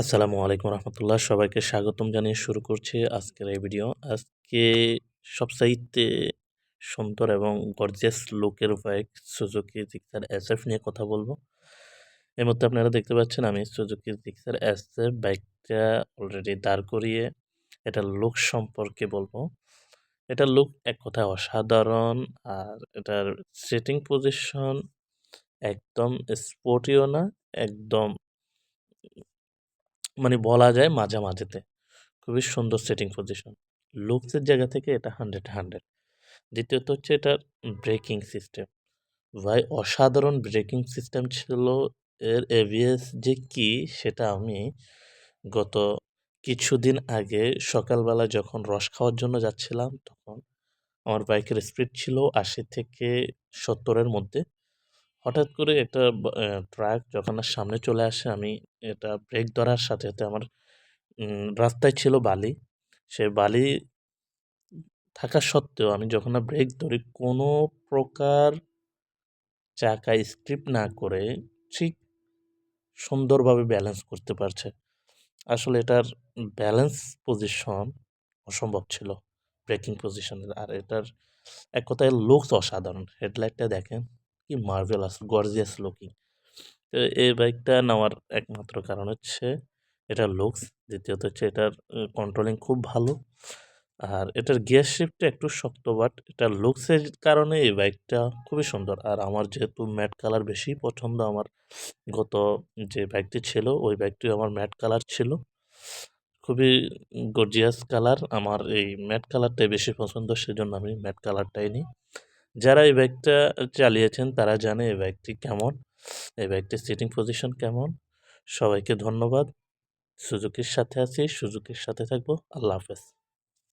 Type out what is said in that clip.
আসসালামু আলাইকুম রহমতুল্লাহ। সবাইকে স্বাগতম জানিয়ে শুরু করছি আজকের এই ভিডিও। আজকে সবচাইতে সুন্দর এবং গর্জিয়াস লুকের বাইক সুজুকি জিক্সার এসএফ নিয়ে কথা বলবো। এই মুহূর্তে আপনারা দেখতে পাচ্ছেন আমি সুজুকি জিক্সার এসএফ বাইকটা অলরেডি দাঁড় করিয়ে এটার লুক সম্পর্কে বলবো। এটার লুক এক কথায় অসাধারণ। আর এটার সিটিং পজিশন একদম স্পোর্টিও না, একদম মানে বলা যায় মাঝামাঝিতে। খুবই সুন্দর সেটিং পজিশন। লুকসের জায়গা থেকে এটা 100 দ্বিতীয়ত হচ্ছে এটার ব্রেকিং সিস্টেম। ভাই অসাধারণ ব্রেকিং সিস্টেম ছিল। এর এবিএস যে কি সেটা আমি গত কিছুদিন আগে সকালবেলা যখন রস খাওয়ার জন্য যাচ্ছিলাম, তখন আমার বাইকের স্পিড ছিল ৮০ থেকে ৭০ এর মধ্যে। হঠাৎ করে একটা ট্রাক যখন আমার সামনে চলে আসে, আমি এটা ব্রেক ধরার সাথে, সাথে আমার রাস্তায় ছিল বালি। সে বালি থাকা সত্ত্বেও আমি যখন না ব্রেক ধরি, কোনো প্রকার চাকা স্কিপ না করে ঠিক সুন্দরভাবে ব্যালেন্স করতে পারছে। আসলে এটার ব্যালেন্স পজিশন অসম্ভব ছিল ব্রেকিং পজিশনের। আর এটার এক কথায় লুকস অসাধারণ। হেডলাইটটা দেখেন, কি মার্ভেলাস গর্জিয়াস লুকিং। তো এই বাইকটা নেওয়ার একমাত্র কারণ হচ্ছে এটার লুকস। দ্বিতীয়ত হচ্ছে এটার কন্ট্রোলিং খুব ভালো। আর এটার গিয়ার শিফটটা একটু শক্ত, বাট এটার লুকসের কারণে এই বাইকটা খুবই সুন্দর। আর আমার যেহেতু ম্যাট কালার বেশি পছন্দ, আমার গত যে বাইকটি ছিল ওই বাইকটি আমার ম্যাট কালার ছিল। খুবই গর্জিয়াস কালার। আমার এই ম্যাট কালারটাই বেশি পছন্দ, সেজন্য আমি ম্যাট কালারটাই নিই। যারা এই বাইকটা চালিয়েছেন তারা জানে এই বাইকটি কেমন, এই বাইকটির সিটিং পজিশন কেমন। সবাইকে ধন্যবাদ। সুজুকির সাথে আছি, সুজুকির সাথে থাকবো। আল্লাহ হাফেজ।